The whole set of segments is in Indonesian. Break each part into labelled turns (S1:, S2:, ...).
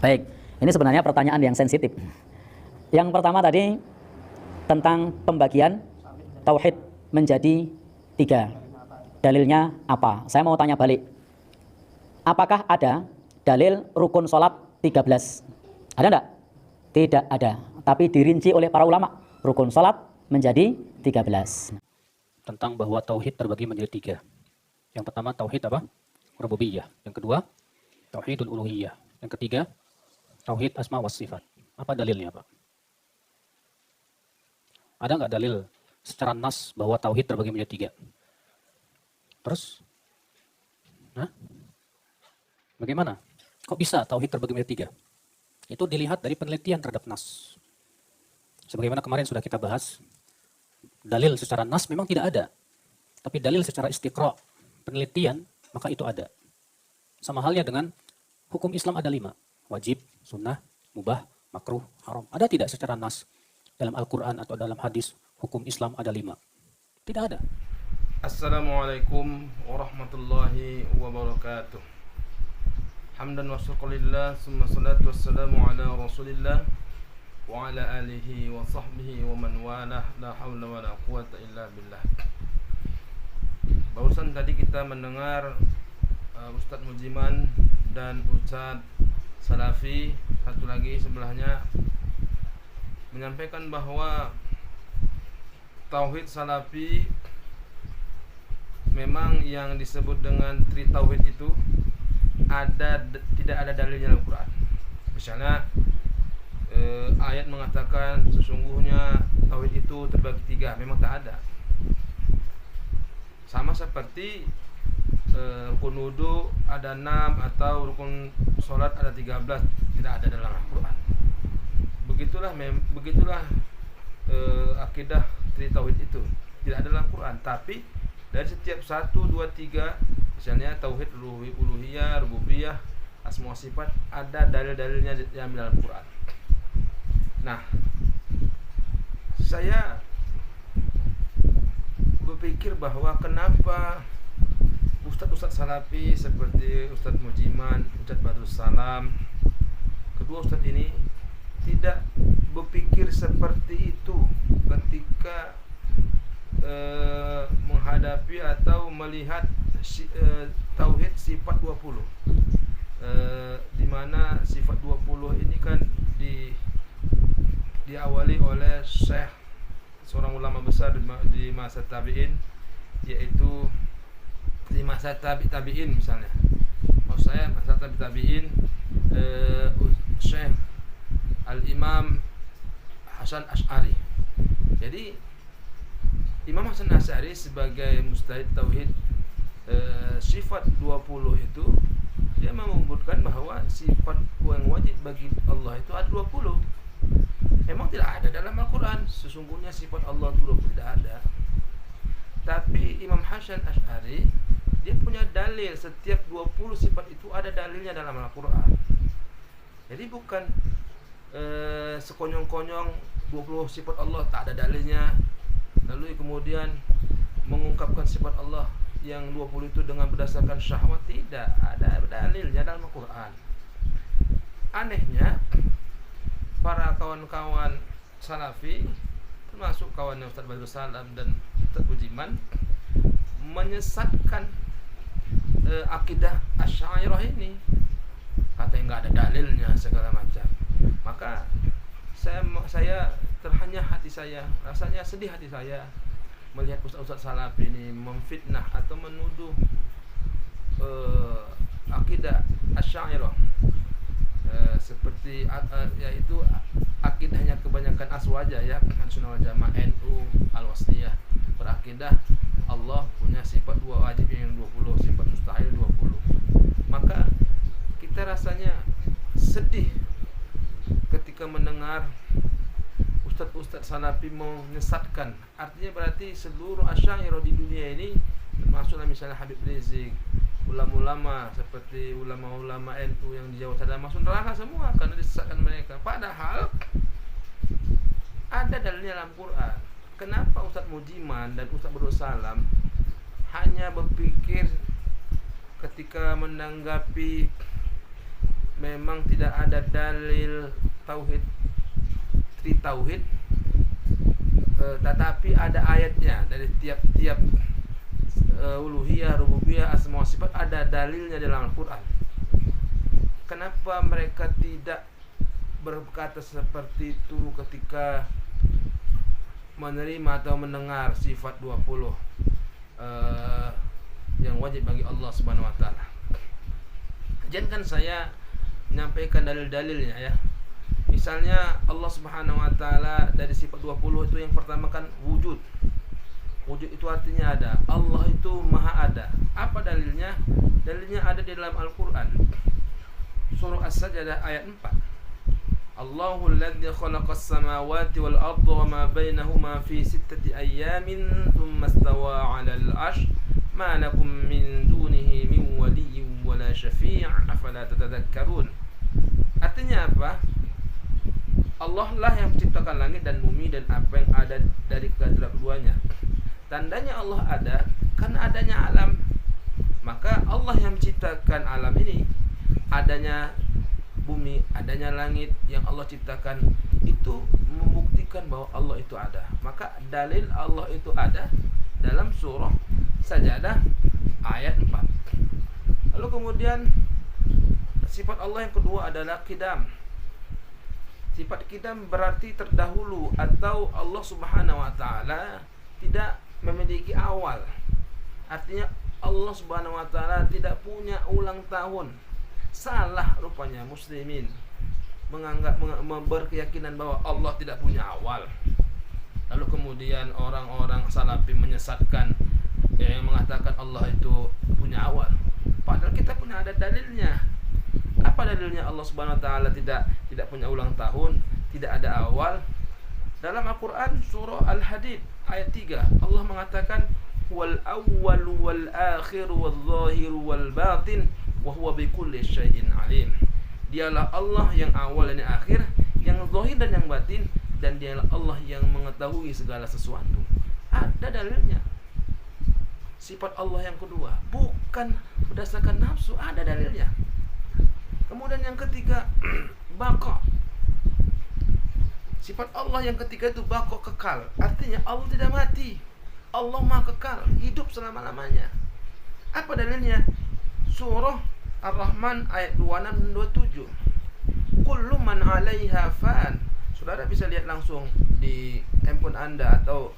S1: Baik, ini sebenarnya pertanyaan yang sensitif. Yang pertama tadi tentang pembagian tauhid menjadi 3. Dalilnya apa? Saya mau tanya balik. Apakah ada dalil rukun sholat 13? Ada enggak? Tidak ada. Tapi dirinci oleh para ulama. Rukun sholat menjadi 13.
S2: Tentang bahwa tauhid terbagi menjadi 3. Yang pertama tauhid apa? Rububiyah. Yang kedua tauhidul uluhiyah. Yang ketiga tauhid asma was sifat. Apa dalilnya, Pak? Ada nggak dalil secara nas bahwa tauhid terbagi menjadi 3? Terus? Nah, bagaimana? Kok bisa tauhid terbagi menjadi 3? Itu dilihat dari penelitian terhadap nas. Sebagaimana kemarin sudah kita bahas, dalil secara nas memang tidak ada. Tapi dalil secara istiqra, penelitian, maka itu ada. Sama halnya dengan hukum Islam ada 5. Wajib, sunnah, mubah, makruh, haram. Ada tidak secara nas dalam Al-Quran atau dalam hadis hukum Islam ada 5? Tidak ada.
S3: Assalamualaikum warahmatullahi wabarakatuh. Hamdan wa syukurillah, summa salatu wassalamu ala rasulillah wa ala alihi wa sahbihi wa man walah, la hawla wa la quwata illa billah. Barusan tadi kita mendengar Ustadz Mujiman dan Ustadz Salafi, satu lagi sebelahnya, menyampaikan bahwa tauhid salafi memang yang disebut dengan tri tauhid itu tidak ada dalilnya dalam Quran. Misalnya ayat mengatakan sesungguhnya tauhid itu terbagi 3, memang tak ada. Sama seperti rukun wudu ada 6 atau rukun sholat ada 13, tidak ada dalam Al-Quran. Begitulah akidah tri tauhid itu tidak ada dalam Quran. Tapi dari setiap 1, 2, 3, misalnya tauhid uluhiyah, rububiyah, asma wa sifat, ada dalil-dalilnya yang dalam Quran. Nah, saya berpikir bahwa kenapa Ustadz Salafi seperti Ustadz Mujiman, Ustadz Badrus Salam, kedua Ustadz ini tidak berpikir seperti itu ketika menghadapi atau melihat tauhid sifat 20, di mana sifat 20 ini kan diawali oleh Syekh, seorang ulama besar di masa tabi'in, yaitu di masa tabi'in misalnya. Maksud saya masa tabi'in, Syekh Al-Imam Hasan Asy'ari. Jadi Imam Hasan Asy'ari sebagai mustahid tauhid sifat 20 itu, dia menyebutkan bahwa sifat yang wajib bagi Allah itu ada 20. Memang tidak ada dalam Al-Quran sesungguhnya sifat Allah 20, tidak ada. Tapi Imam Hasan Asy'ari dia punya dalil, setiap 20 sifat itu ada dalilnya dalam Al-Quran. Jadi bukan sekonyong-konyong 20 sifat Allah tak ada dalilnya, lalu kemudian mengungkapkan sifat Allah yang 20 itu dengan berdasarkan syahwat. Tidak ada dalilnya dalam Al-Quran. Anehnya para kawan-kawan Salafi, termasuk kawannya Ustadz Badrus Salam dan Ustadz Bujiman, menyesatkan akidah Asy'ariyah ini. Katanya nggak ada dalilnya segala macam. Maka saya terhanyah hati saya, rasanya sedih hati saya melihat Ustadz Salafi ini memfitnah atau menuduh akidah Asy'ariyah, seperti yaitu akidahnya kebanyakan aswaja, ya, Ahlussunnah wal Jamaah, NU, Al-Wasliyah, berakidah Allah punya sifat 2 wajib yang 20, sifat mustahil 20. Maka kita rasanya sedih ketika mendengar Ustadz Salafi menyesatkan. Artinya berarti seluruh Asy'ariyah di dunia ini, termasuklah misalnya Habib Rizik, ulama-ulama seperti ulama-ulama NU yang di Jawa Tengah, masuk neraka semua karena disesatkan mereka. Padahal ada dalilnya dalam Quran. Kenapa Ustadz Mujiman dan Ustadz Badrus Salam hanya berpikir ketika menanggapi memang tidak ada dalil tauhid, tauhid, tetapi ada ayatnya dari tiap-tiap uluhiyah, rububiyah, asma wa sifat, ada dalilnya dalam Al-Quran. Kenapa mereka tidak berkata seperti itu ketika menerima atau mendengar sifat 20 yang wajib bagi Allah Subhanahu wa taala? Jangan saya menyampaikan dalil-dalilnya ya. Misalnya Allah Subhanahu wa taala dari sifat 20 itu yang pertama kan wujud. Wujud itu artinya ada. Allah itu maha ada. Apa dalilnya? Dalilnya ada di dalam Al-Qur'an. Surah As-Sajdah ayat 4. Allahul ladzi khalaqas samawati wal arda wa ma bainahuma fi sittati ayyamin thumma istawa 'alal 'arsy ma lakum min dunihi min waliyyin wala syafi' afala tatadhakkarun. Artinya apa? Allah lah yang menciptakan langit dan bumi dan apa yang ada dari kedua-duanya. Tandanya Allah ada karena adanya alam. Maka Allah yang menciptakan alam ini, adanya bumi, adanya langit yang Allah ciptakan, itu membuktikan bahwa Allah itu ada. Maka dalil Allah itu ada dalam surah Sajdah ayat 4. Lalu kemudian sifat Allah yang kedua adalah qidam. Sifat qidam berarti terdahulu, atau Allah Subhanahu wa taala tidak memiliki awal. Artinya Allah Subhanahu wa taala tidak punya ulang tahun. Salah rupanya muslimin menganggap berkeyakinan bahwa Allah tidak punya awal. Lalu kemudian orang-orang salafi menyesatkan yang mengatakan Allah itu punya awal. Padahal kita punya ada dalilnya. Apa dalilnya Allah Subhanahu wa taala tidak punya ulang tahun, tidak ada awal? Dalam Al-Qur'an surah Al-Hadid ayat 3, Allah mengatakan wal awwal wal akhir wal zahir wal batin wa huwa bikulli syai'in alim. Dialah Allah yang awal dan yang akhir, yang zahir dan yang batin, dan dialah Allah yang mengetahui segala sesuatu. Ada dalilnya. Sifat Allah yang kedua bukan berdasarkan nafsu, ada dalilnya. Kemudian yang ketiga, baqa. Sifat Allah yang ketiga itu baqa, kekal. Artinya Allah tidak mati. Allah maha kekal, hidup selama-lamanya. Apa dalilnya? Surah Ar-Rahman ayat 26 dan 27. Kullu man 'alaiha fan. Saudara bisa lihat langsung di handphone Anda atau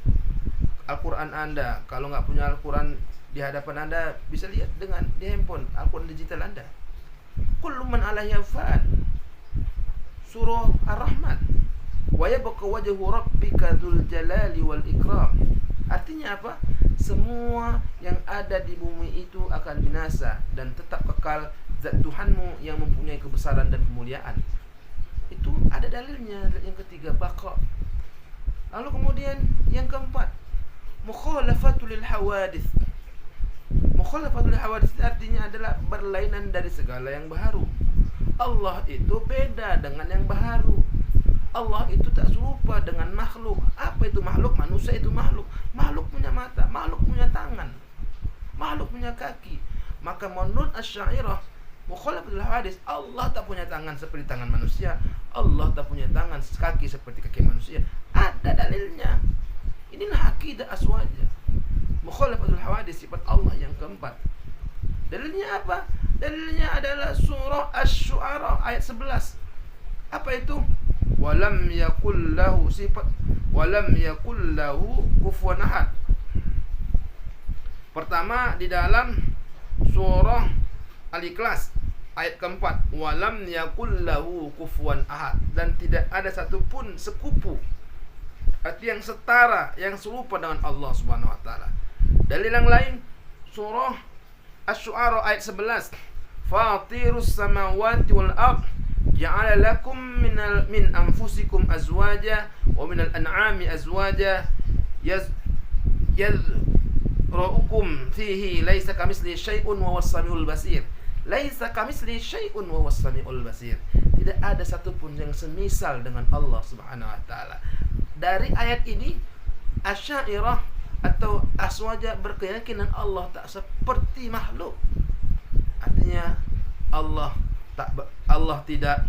S3: Al-Quran Anda. Kalau nggak punya Al-Quran di hadapan Anda, bisa lihat dengan di handphone Al-Quran digital Anda. Kullu man 'alaiha fan. Surah Ar-Rahman. Wa yabqa wajhu rabbika dzul jalali wal ikram. Artinya apa? Semua yang ada di bumi itu akan binasa dan tetap kekal zat Tuhanmu yang mempunyai kebesaran dan kemuliaan. Itu ada dalilnya. Yang ketiga, baqa. Lalu kemudian yang keempat, mukhalafatul hawadits. Mukhalafatul hawadits artinya adalah berlainan dari segala yang baru. Allah itu beda dengan yang baru. Allah itu tak serupa dengan makhluk. Apa itu makhluk? Manusia itu makhluk. Makhluk punya mata, makhluk punya tangan, makhluk punya kaki. Maka menurut Asy'ariyah, mukhalafatul hawadits, Allah tak punya tangan seperti tangan manusia, Allah tak punya tangan kaki seperti kaki manusia. Ada dalilnya. Inilah akidah Aswajah. Mukhalafatul hawadits, sifat Allah yang keempat. Dalilnya apa? Dalilnya adalah surah Asy-Syu'ara ayat 11. Apa itu? Walam yakul lahu sifat walam yakul lahu kufuwan ahad. Pertama di dalam surah Al-Ikhlas ayat keempat, walam yakul lahu kufuwan ahad, dan tidak ada satupun sekupu, arti yang setara, yang serupa dengan Allah Subhanahu wa taala. Dalil yang lain surah Asy-Syu'ara ayat 11, fatirus samawati wal ardh ja'ala lakum min anfusikum azwaja wa minal an'ami azwaja yazra'ukum fihi laisa kamitslihi syai'un wa huwas samiul basir. Laisa kamitslihi syai'un wa huwas samiul basir. Tidak ada satupun yang semisal dengan Allah Subhanahu wa taala. Dari ayat ini Asy'ariyah atau Aswajah berkeyakinan Allah tak seperti makhluk. Artinya Allah Allah tidak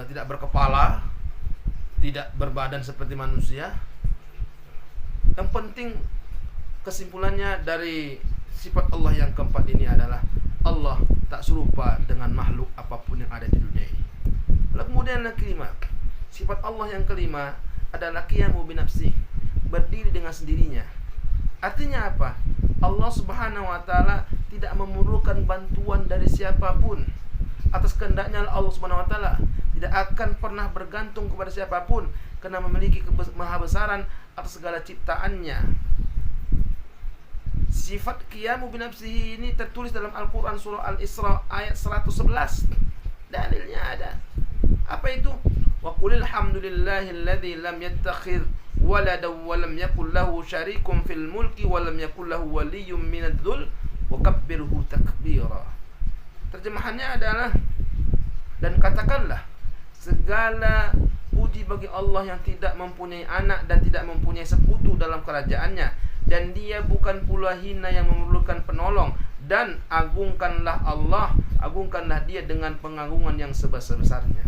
S3: tidak berkepala, tidak berbadan seperti manusia. Yang penting kesimpulannya dari sifat Allah yang keempat ini adalah Allah tak serupa dengan makhluk apapun yang ada di dunia ini. Lalu kemudian yang kelima, sifat Allah yang kelima adalah qiyamu binafsi, berdiri dengan sendirinya. Artinya apa? Allah Subhanahu wa taala tidak memerlukan bantuan dari siapapun. Atas kehendaknya Allah Subhanahu wa taala tidak akan pernah bergantung kepada siapapun karena memiliki kemahabesaran atas segala ciptaannya. Sifat qiyamu binafsihi ini tertulis dalam Al-Quran surah Al-Isra ayat 111. Dalilnya ada. Apa itu? Wa qulil hamdulillahilladzi lam yattakhidh waladan wa lam yakul lahu syarikun fil mulki wa lam yakul lahu waliyyun minadh-dhul wa kabbirhu takbira. Terjemahannya adalah, dan katakanlah segala puji bagi Allah yang tidak mempunyai anak dan tidak mempunyai sekutu dalam kerajaannya, dan dia bukan pula hina yang memerlukan penolong, dan agungkanlah Allah, agungkanlah dia dengan pengagungan yang sebesar-besarnya.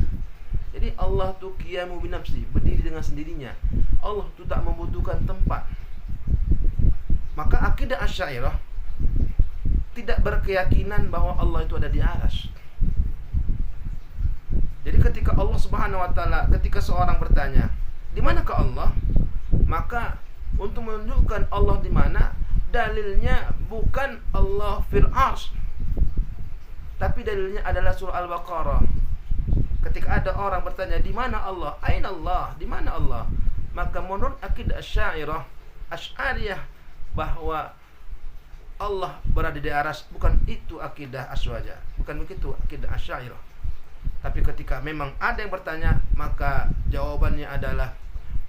S3: Jadi Allah tu qiyamu binafsi, berdiri dengan sendirinya. Allah tu tak membutuhkan tempat. Maka akidah Asy'ariyah tidak berkeyakinan bahwa Allah itu ada di arsy. Jadi ketika Allah Subhanahu wa taala, ketika seorang bertanya, "Di manakah Allah?" Maka untuk menunjukkan Allah di mana, dalilnya bukan Allah fil arsy, tapi dalilnya adalah surah Al-Baqarah. Ketika ada orang bertanya, "Di mana Allah?" Aina Allah? Di mana Allah? Maka menurut akidah Asy'ariyah bahwa Allah berada di arsy, bukan itu akidah Aswaja, bukan begitu akidah Asy'ariyah. Tapi ketika memang ada yang bertanya, maka jawabannya adalah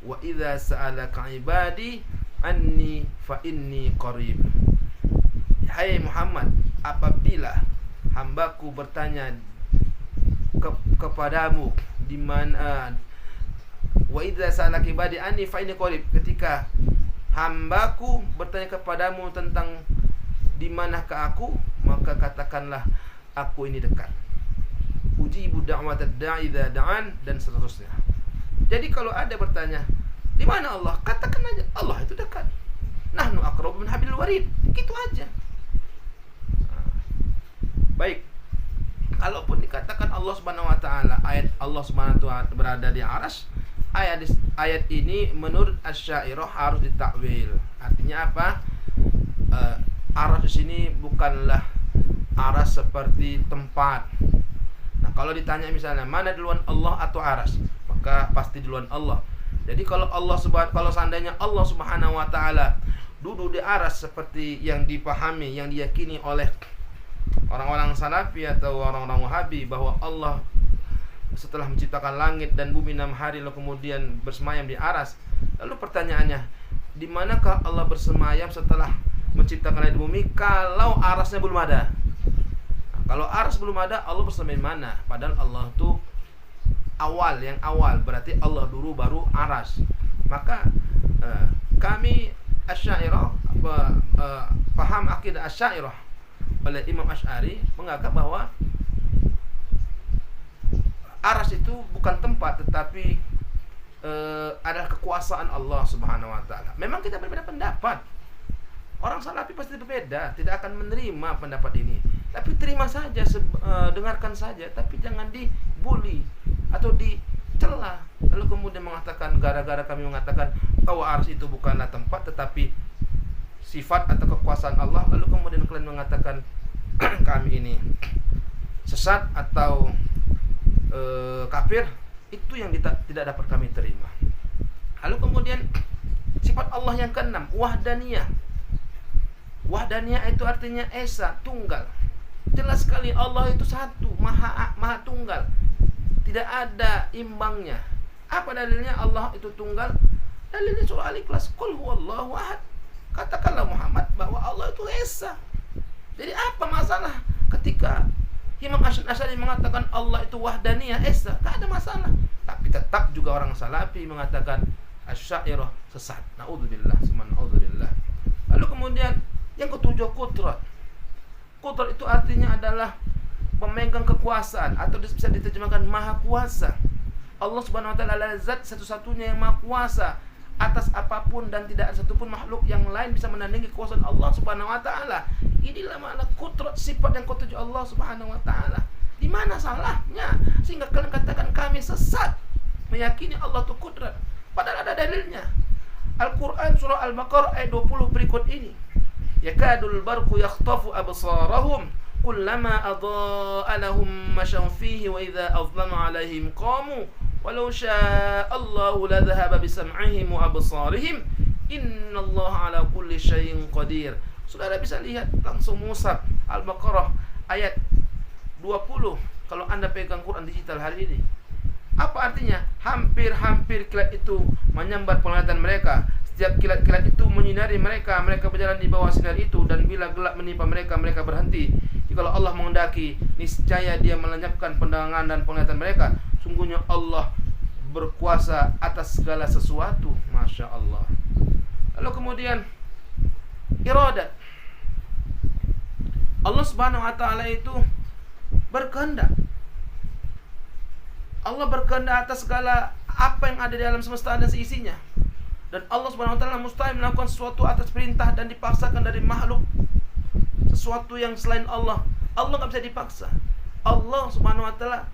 S3: wa idza sa'alaka ibadi anni fa inni qarib. Hai Muhammad, apabila hambaku bertanya kepadamu di mana, wa idza sa'alaka ibadi anni fa inni qarib, ketika hambaku bertanya kepadamu tentang di manakah aku, maka katakanlah aku ini dekat. Ujibu da'watad da'i idza da'an, dan seterusnya. Jadi kalau ada bertanya, di mana Allah? Katakan aja, Allah itu dekat. Nahnu aqrabu min hablil warid. Gitu aja. Baik. Kalaupun dikatakan Allah Subhanahu wa taala, ayat Allah Subhanahu wa taala berada di arsy, ayat ini menurut Asy'ariyah harus ditakwil. Artinya apa? Aras di sini bukanlah aras seperti tempat. Nah, kalau ditanya misalnya mana duluan Allah atau aras, maka pasti duluan Allah. Jadi kalau seandainya Allah Subhanahu wa taala duduk di aras seperti yang dipahami, yang diyakini oleh orang-orang Salafi atau orang-orang Wahabi, bahwa Allah setelah menciptakan langit dan bumi 6 hari lalu kemudian bersemayam di aras, lalu pertanyaannya, di manakah Allah bersemayam setelah menciptakan langit bumi kalau arasnya belum ada? Nah, kalau aras belum ada, Allah bersemayam mana? Padahal Allah itu yang awal, berarti Allah dulu baru aras. Maka kami Asy'ariyah, paham akidah Asy'ariyah oleh Imam Asy'ari menganggap bahwa aras itu bukan tempat, tetapi adalah kekuasaan Allah Subhanahu wa taala. Memang kita berbeda pendapat. Orang Salafi pasti berbeda, tidak akan menerima pendapat ini. Tapi terima saja, dengarkan saja, tapi jangan dibully atau dicela. Lalu kemudian mengatakan, gara-gara kami mengatakan bahwa arsy itu bukanlah tempat tetapi sifat atau kekuasaan Allah, lalu kemudian kalian mengatakan kami ini sesat atau kafir, itu yang tidak dapat kami terima. Lalu kemudian sifat Allah yang keenam, wahdaniyah. Wahdaniyah itu artinya esa, tunggal. Jelas sekali Allah itu satu, maha tunggal, tidak ada imbangnya. Apa dalilnya Allah itu tunggal? Dalilnya surah Al-Ikhlas, qul huwallahu ahad. Katakanlah Muhammad bahwa Allah itu esa. Jadi apa masalah ketika Imam Asy'ari mengatakan Allah itu wahdaniyah, esa? Tak ada masalah. Tapi tetap juga orang Salafi mengatakan Asy'ariyah sesat. Naudzubillah, subhanallah. Lalu kemudian yang ketujuh, qudrat. Qudrat itu artinya adalah pemegang kekuasaan, atau bisa diterjemahkan maha kuasa. Allah Subhanahu wa taala adalah zat satu-satunya yang maha kuasa atas apapun, dan tidak ada satupun makhluk yang lain bisa menandingi kekuasaan Allah Subhanahu wa taala. Inilah makna kudrat, sifat yang ketujuh Allah Subhanahu wa taala. Di mana salahnya sehingga kalian katakan kami sesat meyakini Allah itu kudrat, padahal ada dalilnya. Al-Qur'an surah Al-Baqarah ayat 20 berikut ini. Yakadul barqu yakhtafu absarahum kullama adaa'a lahum mashaw fihi wa idza azlama 'alaihim qamu walau syaa Allahu la dhahaba bisam'ihim wa absarihim innallaha 'ala kulli syai'in qadir. Saudara bisa lihat langsung mushaf Al-Baqarah ayat 20 kalau Anda pegang Quran digital hari ini. Apa artinya? Hampir-hampir kilat itu menyambar penglihatan mereka. Setiap kilat-kilat itu menyinari mereka. Mereka berjalan di bawah sinar itu, dan bila gelap menimpa mereka, mereka berhenti. Jikalau Allah menghendaki, niscaya Dia melenyapkan pandangan dan penglihatan mereka. Sungguhnya Allah berkuasa atas segala sesuatu. Masya Allah. Lalu kemudian iradat. Allah Subhanahu wa taala itu berkehendak. Allah berkehendak atas segala apa yang ada di alam semesta dan seisinya. Dan Allah Subhanahu wa taala mustahil melakukan sesuatu atas perintah dan dipaksakan dari makhluk, sesuatu yang selain Allah. Allah enggak bisa dipaksa. Allah Subhanahu wa taala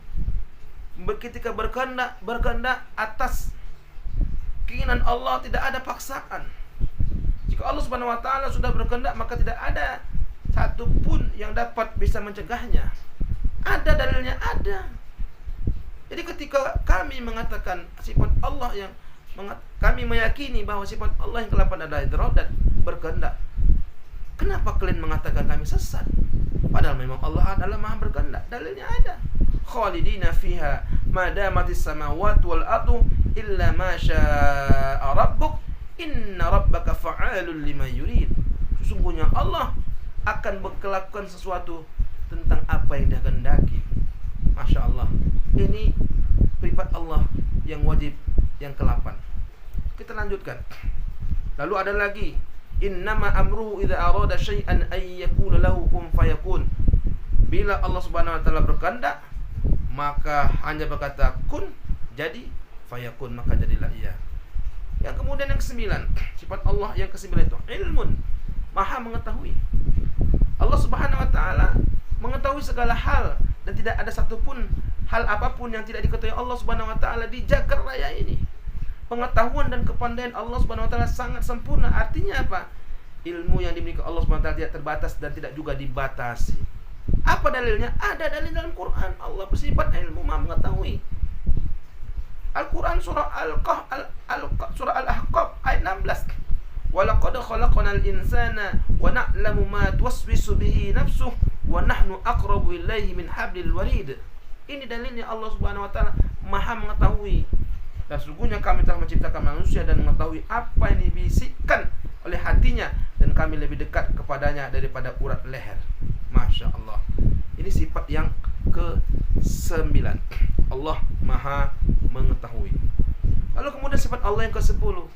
S3: ketika berkehendak atas keinginan Allah, tidak ada paksaan. Jika Allah Subhanahu wa taala sudah berkehendak, maka tidak ada satupun yang dapat bisa mencegahnya. Ada dalilnya, ada. Jadi ketika kami mengatakan sifat Allah yang kami meyakini bahwa sifat Allah yang ke-8 adalah iradat, berkehendak, kenapa kalian mengatakan kami sesat? Padahal memang Allah adalah maha berkehendak. Dalilnya ada. Khalidina fiha ma damatis samawati wal ardu illa ma syaa rabbuk inna rabbaka fa'alul lima yurid. Sesungguhnya Allah akan melakukan sesuatu tentang apa yang Dia kehendaki. Masya Allah. Ini sifat Allah yang wajib yang ke-8. Kita lanjutkan. Lalu ada lagi, innama amruhu idza arada syai'an ay yaqula lahu kun fayakun. Bila Allah Subhanahu wa taala berkehendak, maka hanya berkata kun, jadi, fayakun, maka jadilah ia. Yang kemudian yang ke-9, sifat Allah yang ke-9 itu ilmun, maha mengetahui. Allah Subhanahu wa taala mengetahui segala hal, dan tidak ada satupun hal apapun yang tidak diketahui Allah Subhanahu wa taala di jagat raya ini. Pengetahuan dan kepandaian Allah Subhanahu wa taala sangat sempurna. Artinya apa? Ilmu yang dimiliki Allah Subhanahu wa taala tidak terbatas dan tidak juga dibatasi. Apa dalilnya? Ada dalil dalam Quran. Allah bersifat ilmu, maha mengetahui. Al-Quran surah Al-Ahqaf ayat 16. Walaqad khalaqnal insana wa na'lamu ma tuwaswisu bihi nafsuhu wa nahnu aqrabu ilaihi min hablil warid. Ini dalilnya Allah Subhanahu wa taala maha mengetahui. Dan sesungguhnya kami telah menciptakan manusia dan mengetahui apa yang dibisikkan oleh hatinya, dan kami lebih dekat kepadanya daripada urat leher. Masya Allah. Ini sifat yang ke-9. Allah maha mengetahui. Lalu kemudian sifat Allah yang ke-10,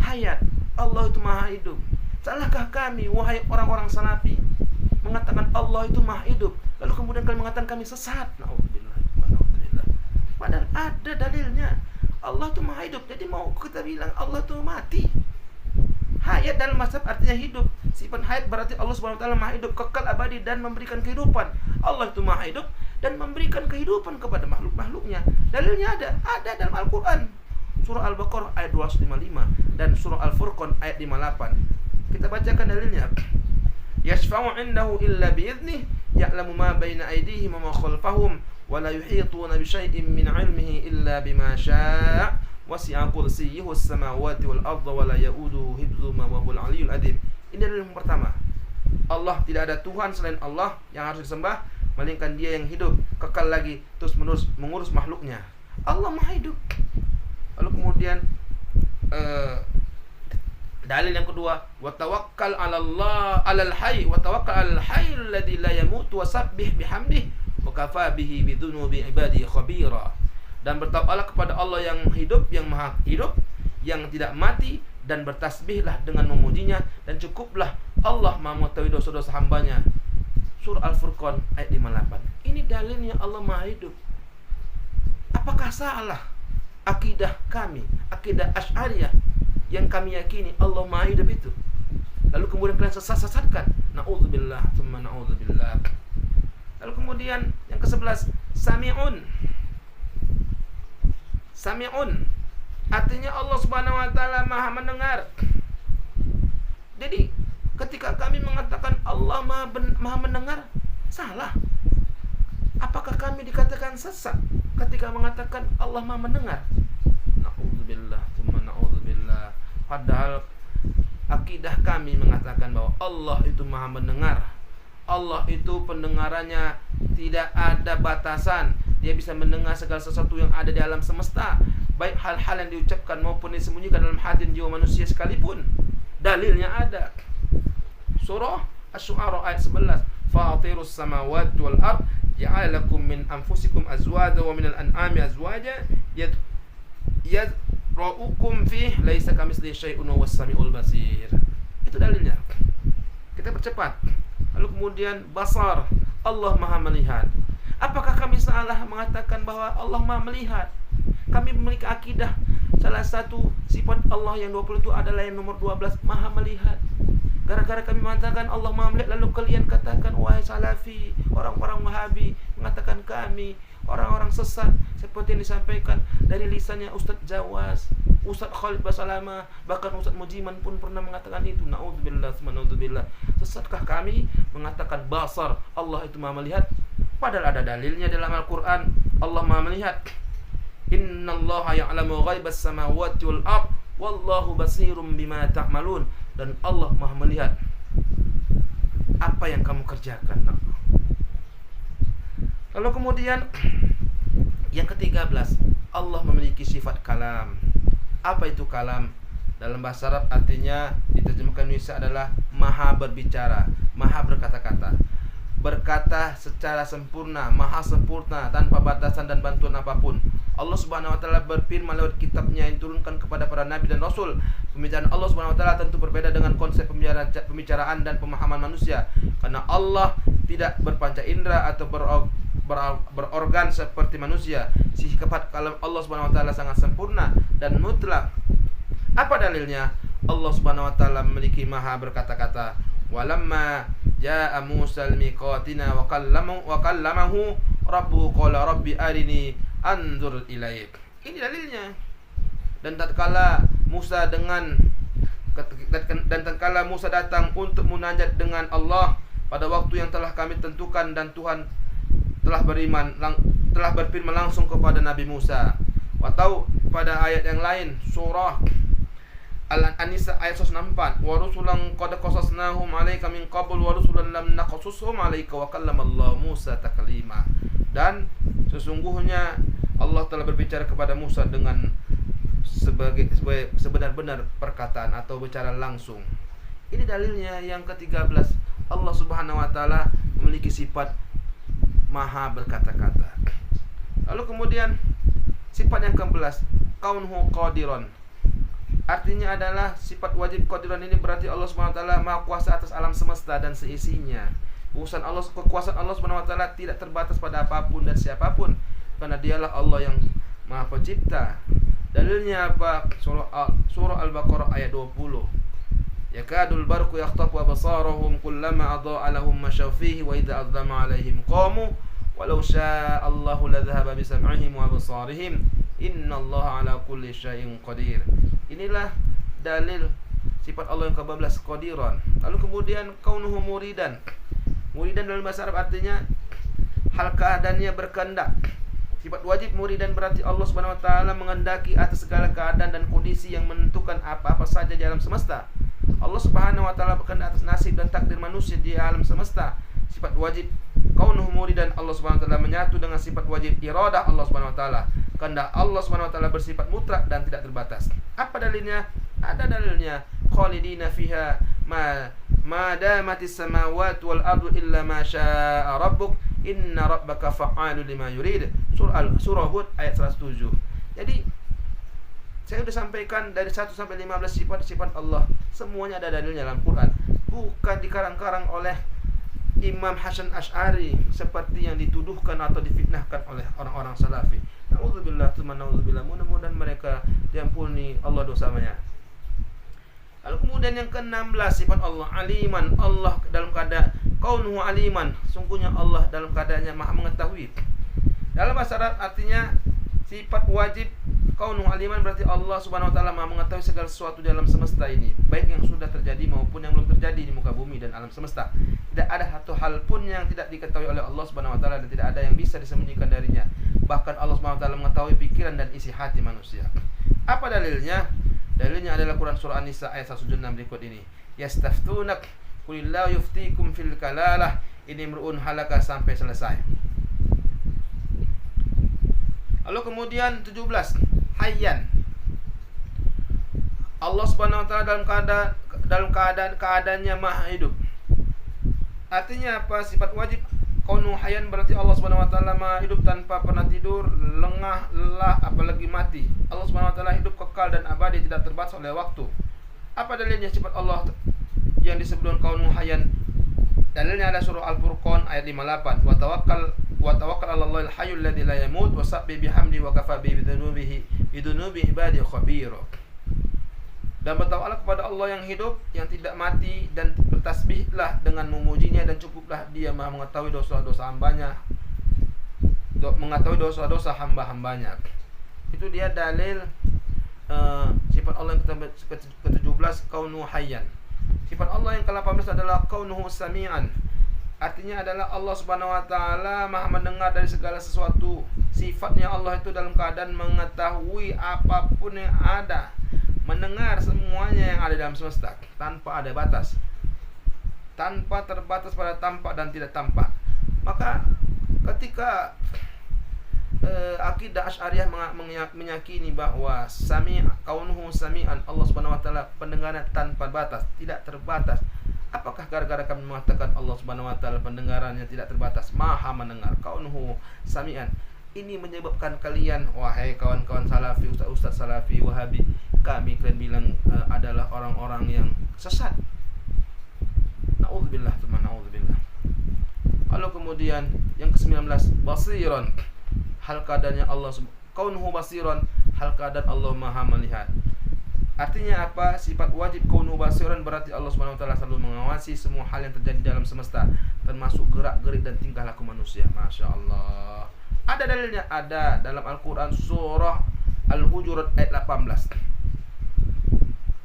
S3: hayat. Allah itu maha hidup. Salahkah kami, wahai orang-orang salafi, mengatakan Allah itu maha hidup, lalu kemudian kalian mengatakan kami sesat? Na'udzubillah. Padahal ada dalilnya. Allah itu maha hidup. Jadi mau kita bilang Allah itu mati? Hayat dalam mazhab artinya hidup. Sifat hayat berarti Allah Subhanahu wa taala maha hidup, kekal, abadi, dan memberikan kehidupan. Allah itu maha hidup dan memberikan kehidupan kepada makhluk-makhluknya. Dalilnya ada dalam Al-Quran. Surah Al-Baqarah ayat 255 dan surah Al-Furqan ayat 58. Kita bacakan dalilnya. Yashfa'u 'indahu illa bi'idnih, ya'lamu ma baina aydihim wa ma khalfahum, wa la yuhituna bi syai'in min 'ilmihi illa bima syaa', wasi'a kursiyyuhu as-samawati wal arda wa la ya'uduhu hifdzuhuma wa huwal 'aliyyul 'adzim. Ini dalil yang pertama. Allah, tidak ada Tuhan selain Allah yang harus disembah, melainkan Dia yang hidup, kekal lagi, terus menerus mengurus makhluknya. Allah maha hidup. Lalu kemudian dalil yang kedua, wa tawakkal 'ala Allah 'alal hayy wa tawakkal 'alal hayy alladzi la yamut wa sabbih bihamdihi wa kafa bihi bidzunubi ibadihi khabira. Dan bertawakkallah kepada Allah yang hidup, yang maha hidup, yang tidak mati, dan bertasbihlah dengan memujinya, dan cukuplah Allah maha mengetahui dosa-dosa hambanya. surah Al-Furqan ayat 58. Ini dalilnya Allah Maha Hidup. Apakah salah akidah kami, akidah Asy'ariyah yang kami yakini Allah Maha Hidup itu? Lalu kemudian kalian sesat-sesatkan. Na'udzubillah, tsumma na'udzubillah. Lalu kemudian yang ke-11, Sami'un. Sami'un artinya Allah Subhanahu wa taala Maha mendengar. Jadi ketika kami mengatakan Allah Maha mendengar, salah. Apakah kami dikatakan sesat ketika mengatakan Allah Maha mendengar? Na'udzubillah, tsumma na'udzubillah. Padahal akidah kami mengatakan bahwa Allah itu Maha mendengar. Allah itu pendengarannya tidak ada batasan. Dia bisa mendengar segala sesuatu yang ada di alam semesta, baik hal-hal yang diucapkan maupun disembunyikan dalam hati dan jiwa manusia sekalipun. Dalilnya ada. Surah Asy-Syu'ara ayat 11. Fatirus samawati wal ard ja'ala lakum min anfusikum azwaja wa minal an'ami azwaja yadra'ukum fih laisa kamitslihi syai'un wa huwas samiul basir. Itu dalilnya. Kita percepat. Lalu kemudian basar, Allah Maha melihat. Apakah kami salah mengatakan bahwa Allah Maha melihat? Kami memiliki akidah salah satu sifat Allah yang 20 itu adalah yang nomor 12, Maha melihat. Gara-gara kami mengatakan Allah Maha melihat, lalu kalian katakan wahai salafi, orang-orang Wahabi mengatakan kami orang-orang sesat, seperti yang disampaikan dari lisannya Ustaz Jawas, Ustaz Khalid Basalama, bahkan Ustaz Mujiman pun pernah mengatakan itu. Na'udzubillah, subhanallah. Sesatkah kami mengatakan basar, Allah itu Maha melihat? Padahal ada dalilnya dalam Al-Quran, Allah Maha melihat. Innallaha ya'lamu ghaibas samawati wal ard wallahu basirum bima ta'malun. Dan Allah Maha melihat apa yang kamu kerjakan. Lalu kemudian yang ke-13, Allah memiliki sifat kalam. Apa itu kalam? Dalam bahasa Arab artinya diterjemahkan Indonesia adalah Maha berbicara, Maha berkata-kata. Berkata secara sempurna, maha sempurna, tanpa batasan dan bantuan apapun. Allah Subhanahu wa taala berfirman lewat kitabnya yang diturunkan kepada para nabi dan rasul. Pembicaraan Allah Subhanahu wa taala tentu berbeda dengan konsep pembicaraan dan pemahaman manusia, karena Allah tidak berpanca indera atau berorgan seperti manusia. Sifat kalam Allah Subhanahu wa taala sangat sempurna dan mutlak. Apa dalilnya? Allah Subhanahu wa taala memiliki maha berkata-kata. Walamma jaa Musa al-miqatina wa kallamahu rabbuhu qala rabbi arini anzur ilaik. Ini dalilnya. Dan tatkala Musa datang untuk munajat dengan Allah pada waktu yang telah kami tentukan, dan Tuhan telah berfirman langsung kepada Nabi Musa. Atau pada ayat yang lain, surah Al-An-Nisa ayat 164, wa rusulan qad qasasnahum 'alaika min qabl wa rusulan lam naqsushum 'alaika wa kallamallahu Musa taklima. Dan sesungguhnya Allah telah berbicara kepada Musa dengan sebenar-benar perkataan atau bicara langsung. Ini dalilnya yang ke-13. Allah Subhanahu wa taala memiliki sifat maha berkata-kata. Lalu kemudian sifat yang ke-11, kaunhu qadiran. Artinya adalah sifat wajib qadiran ini berarti Allah Subhanahu wa taala maha kuasa atas alam semesta dan seisinya. Kekuasaan Allah Subhanahu wa taala tidak terbatas pada apapun dan siapapun, karena dialah Allah yang maha pencipta. Dalilnya apa? Surah Al-Baqarah ayat 20. Yakadul barqu yakhtafu absarahum kullama adha'a lahum mashaw fihi wa idza azlama 'alaihim qamu walau syaa'a Allahu ladhahaba bisam'ihim wa absarihim innallaha 'ala kulli syai'in qadir. Inilah dalil sifat Allah yang ke-12, qadiran. Lalu kemudian kaunuhu muridan. Muridan dalam bahasa Arab artinya hal keadaannya berkehendak. Sifat wajib muridan berarti Allah Subhanahu wa taala menghendaki atas segala keadaan dan kondisi yang menentukan apa-apa saja di alam semesta. Allah Subhanahu wa taala berkehendak atas nasib dan takdir manusia di alam semesta. Sifat wajib kaunuhu muridan, Allah Subhanahu wa taala menyatu dengan sifat wajib iradah Allah Subhanahu wa taala. Kehendak Allah Subhanahu wa taala bersifat mutlak dan tidak terbatas. Apa dalilnya? Ada dalilnya. Khalidina fiha ma damatis samawati wal ardu illa ma syaa'a rabbuk inna rabbaka fa'alun lima yurid. Surah Hud ayat 107. Jadi saya sudah sampaikan dari 1 sampai 15 sifat-sifat Allah. Semuanya ada dalilnya dalam Quran. Bukan dikarang-karang oleh Imam Hasan Asy'ari seperti yang dituduhkan atau difitnahkan oleh orang-orang salafi. Nauzubillah, nauzubillah. Mudah-mudahan mereka diampuni Allah dosanya. Lalu kemudian yang ke-16, sifat Allah aliman. Allah dalam keadaan kaunuhu aliman, sungguhnya Allah dalam keadaannya maha mengetahui. Dalam bahasa Arab artinya sifat wajib kaunuhu aliman, berarti Allah Subhanahu wa taala maha mengetahui segala sesuatu di alam semesta ini, baik yang sudah terjadi maupun yang belum terjadi di muka bumi dan alam semesta. Tidak ada satu hal pun yang tidak diketahui oleh Allah Subhanahu wa taala dan tidak ada yang bisa disembunyikan darinya. Bahkan Allah Subhanahu wa taala mengetahui pikiran dan isi hati manusia. Apa dalilnya? Dalilnya adalah Quran surah An-Nisa ayat 176 berikut ini. Yastaftunak qulillahu yuftikum fil kalalah. Ini imru'un halaka sampai selesai. Lalu kemudian 17, hayyan. Allah Subhanahu wa taala dalam keadaannya maha hidup. Artinya apa? Sifat wajib kaunu hayyan berarti Allah Subhanahu wa taala maha hidup tanpa pernah tidur, lengah, lelah, apalagi mati. Allah Subhanahu wa taala hidup kekal dan abadi, tidak terbatas oleh waktu. Apa dalilnya sifat Allah yang disebut kaunu hayyan? Dalilnya ada surah Al-Furqan ayat 58. Wa tawakkal 'alallahil hayyul ladzi la yamut wa sabbih bihamdi wa kafa bi bidunubi ibadi khabir. Dan bertawakallah kepada Allah yang hidup, yang tidak mati, dan bertasbihlah dengan memujinya, dan cukuplah Dia Maha mengetahui dosa-dosa hambanya, mengetahui dosa-dosa hamba-hambanya. Itu dia dalil sifat Allah yang ke-17 kaunu hayyan. Sifat Allah yang ke-18 adalah kaunuhu sami'an. Artinya adalah Allah Subhanahu wa taala Maha mendengar dari segala sesuatu. Sifatnya Allah itu dalam keadaan mengetahui apapun yang ada, mendengar semuanya yang ada dalam semesta tanpa ada batas, tanpa terbatas pada tampak dan tidak tampak. Maka ketika akidah Asy'ariyah meyakini bahwa kaunuhu sami'an, Allah Subhanahu wa taala pendengaran tanpa batas, tidak terbatas. Apakah gara-gara kami mengatakan Allah Subhanahu wa taala pendengarannya tidak terbatas, maha mendengar, kaunuhu sami'an, ini menyebabkan kalian, wahai kawan-kawan salafi, ustaz-ustaz salafi, wahabi, kalian bilang adalah orang-orang yang sesat. Na'udzubillah, teman, na'udzubillah. Lalu kemudian yang ke-19, basiran. Hal keadaannya Allah, kaunuhu basiran, hal keadaan Allah maha melihat. Artinya apa? Sifat wajib kaunuhu basiran berarti Allah Subhanahu wa taala selalu mengawasi semua hal yang terjadi dalam semesta, termasuk gerak-gerik dan tingkah laku manusia. Masya Allah. Ada dalilnya? Ada dalam Al-Quran surah Al-Hujurat ayat 18.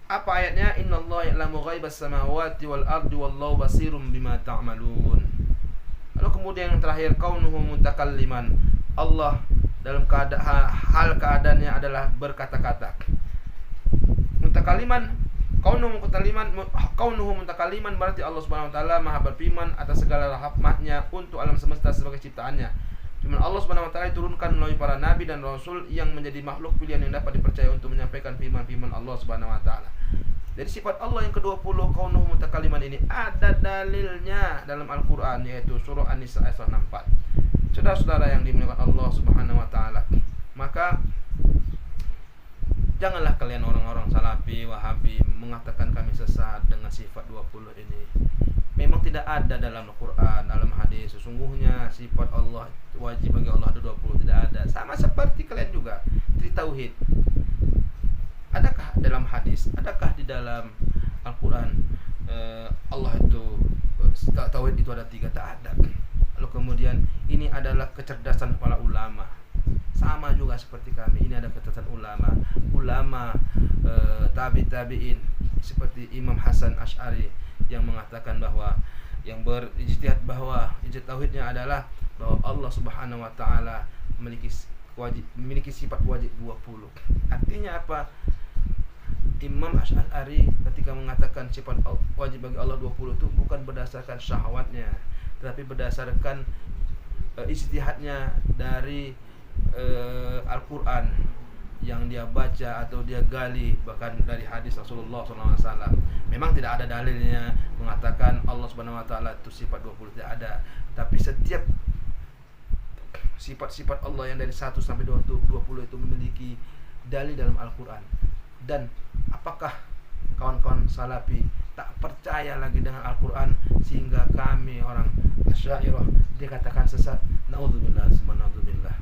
S3: Apa ayatnya? Innallaha ya'lamu ghaibas samawati wal ardi wallahu basirum bima ta'malun. Lalu kemudian yang terakhir, kaunuhu mutakalliman. Allah dalam hal keadaannya adalah berkata-kata. Mutakaliman, kaunuhu mutakaliman berarti Allah Subhanahu wa taala maha berfirman atas segala rahmatnya untuk alam semesta sebagai ciptaannya. Cuma Allah Subhanahu wa taala diturunkan melalui para nabi dan rasul yang menjadi makhluk pilihan yang dapat dipercaya untuk menyampaikan firman-firman Allah Subhanahu wa taala. Jadi sifat Allah yang ke-20 kaunuhu mutakaliman ini ada dalilnya dalam Al-Qur'an, yaitu surah An-Nisa ayat 64. Saudara-saudara yang dimuliakan Allah Subhanahu wa taala, maka janganlah kalian orang-orang salafi, wahabi mengatakan kami sesat dengan sifat 20 ini. Memang tidak ada dalam Al-Quran, dalam hadis. Sesungguhnya sifat Allah wajib bagi Allah ada 20, tidak ada. Sama seperti kalian juga di tauhid. Adakah dalam hadis, adakah di dalam Al-Quran Allah itu tauhid itu ada 3? Tak ada. Lalu kemudian ini adalah kecerdasan para ulama. Sama juga seperti kami, ini ada kecerdasan ulama tabi'in seperti Imam Hasan Asy'ari yang mengatakan bahwa yang berijtihad bahwa ijtihad tauhidnya adalah bahwa Allah Subhanahu wa taala memiliki sifat wajib 20. Artinya apa? Imam Asy'ari ketika mengatakan sifat wajib bagi Allah 20 itu bukan berdasarkan syahwatnya, tetapi berdasarkan ijtihadnya dari Al-Quran yang dia baca atau dia gali, bahkan dari hadis Rasulullah SAW. Memang tidak ada dalilnya mengatakan Allah Subhanahu wa taala itu sifat 20, tidak ada. Tapi setiap sifat-sifat Allah yang dari 1 sampai 20 itu memiliki dalil dalam Al-Quran. Dan apakah kawan-kawan salafi tak percaya lagi dengan Al-Quran, sehingga kami orang Asy'ariyah dikatakan sesat. Naudzubillah, summa naudzubillah.